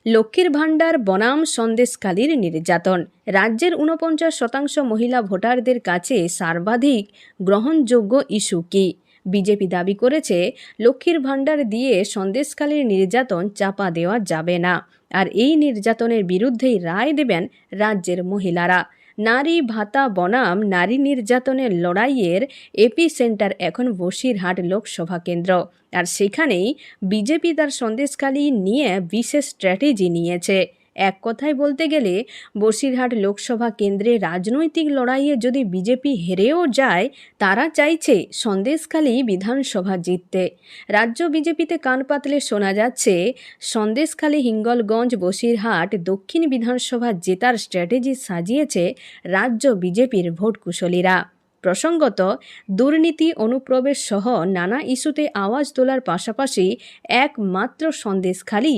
লক্ষ্মীর ভাণ্ডার বনাম সন্দেশখালির নির্যাতন। রাজ্যের ৪৯% মহিলা ভোটারদের কাছে সর্বাধিক গ্রহণযোগ্য ইস্যু কি? বিজেপি দাবি করেছে লক্ষ্মীর ভাণ্ডার দিয়ে সন্দেশখালির নির্যাতন চাপা দেওয়া যাবে না, আর এই নির্যাতনের বিরুদ্ধেই রায় দেবেন রাজ্যের মহিলারা। নারী ভাতা বনাম নারী নির্যাতনের লড়াইয়ের এপি সেন্টার এখন বসিরহাট লোকসভা কেন্দ্র, আর সেখানেই বিজেপি তার সন্দেশখালি নিয়ে বিশেষ স্ট্র্যাটেজি নিয়েছে। এক কথায় বলতে গেলে বসিরহাট লোকসভা কেন্দ্রে রাজনৈতিক লড়াইয়ে যদি বিজেপি হেরেও যায়, তারা চাইছে সন্দেশখালি বিধানসভা জিততে। রাজ্য বিজেপিতে কান পাতলে শোনা যাচ্ছে সন্দেশখালি, হিঙ্গলগঞ্জ, বসিরহাট দক্ষিণ বিধানসভা জেতার স্ট্র্যাটেজি সাজিয়েছে রাজ্য বিজেপির ভোটকুশলীরা। প্রসঙ্গত, দুর্নীতি, অনুপ্রবেশ সহ নানা ইস্যুতে আওয়াজ তোলার পাশাপাশি একমাত্র সন্দেশখালি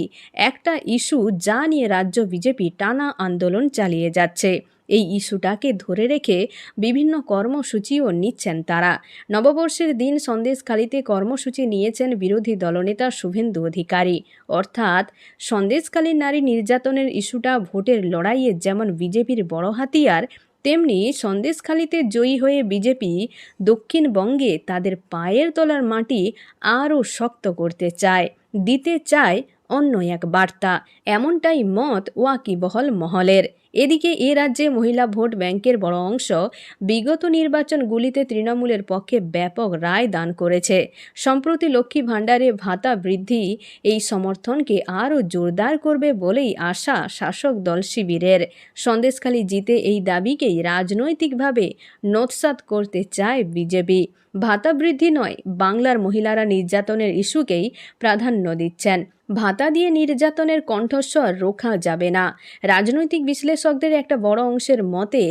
একটা ইস্যু যা নিয়ে রাজ্য বিজেপি টানা আন্দোলন চালিয়ে যাচ্ছে। এই ইস্যুটাকে ধরে রেখে বিভিন্ন কর্মসূচিও নিচ্ছেন তারা। নববর্ষের দিন সন্দেশখালিতে কর্মসূচি নিয়েছেন বিরোধী দলনেতা শুভেন্দু অধিকারী। অর্থাৎ সন্দেশখালীর নারী নির্যাতনের ইস্যুটা ভোটের লড়াইয়ে যেমন বিজেপির বড় হাতিয়ার, তেমনি সন্দেশখালিতে জয়ী হয়ে বিজেপি দক্ষিণবঙ্গে তাদের পায়ের তলার মাটি আরও শক্ত করতে চায়, দিতে চায় অন্য এক বার্তা। এমনটাই মত ওয়াকিবহল মহলের। এদিকে এ রাজ্যে মহিলা ভোট ব্যাংকের বড় অংশ বিগত নির্বাচনগুলিতে তৃণমূলের পক্ষে ব্যাপক রায় দান করেছে। সম্প্রতি লক্ষ্মী ভাণ্ডারে ভাতা বৃদ্ধি এই সমর্থনকে আরও জোরদার করবে বলেই আশা শাসক দল শিবিরের। সন্দেশখালি জিতে এই দাবিকেই রাজনৈতিকভাবে নস্যাৎ করতে চায় বিজেপি। ভাতা বৃদ্ধি নয়, বাংলার মহিলারা নির্যাতনের ইস্যুকেই প্রাধান্য দিচ্ছেন। ভাতা দিয়ে নির্যাতনের কণ্ঠস্বর রোখা যাবে না। রাজনৈতিক বিশ্লেষকদের একটা বড় অংশের মতে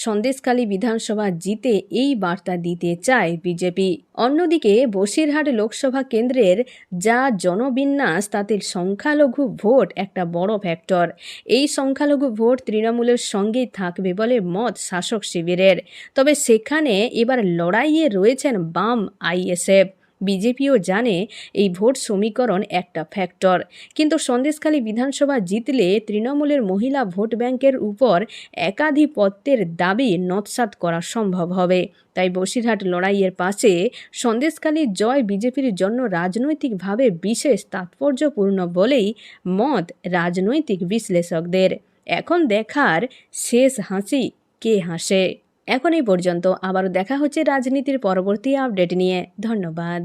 সন্দেশখালি বিধানসভা জিতে এই বার্তা দিতে চায় বিজেপি। অন্যদিকে বসিরহাট লোকসভা কেন্দ্রের যা জনবিন্যাস, তাতে সংখ্যালঘু ভোট একটা বড় ফ্যাক্টর। এই সংখ্যালঘু ভোট তৃণমূলের সঙ্গেই থাকবে বলে মত শাসক শিবিরের। তবে সেখানে এবার লড়াইয়ে রয়েছেন বাম আইএসএফ। বিজেপিও জানে এই ভোট সমীকরণ একটা ফ্যাক্টর, কিন্তু সন্দেশখালি বিধানসভা জিতলে তৃণমূলের মহিলা ভোট ব্যাংকের উপর একাধিপত্যের দাবি নস্যাৎ করা সম্ভব হবে। তাই বসিরহাট লড়াইয়ের পাশে সন্দেশখালির জয় বিজেপির জন্য রাজনৈতিকভাবে বিশেষ তাৎপর্যপূর্ণ বলেই মত রাজনৈতিক বিশ্লেষকদের। এখন দেখার শেষ হাসি কে হাসে। এখন এই পর্যন্ত, আবারও দেখা হচ্ছে রাজনীতির পরবর্তী আপডেট নিয়ে। ধন্যবাদ।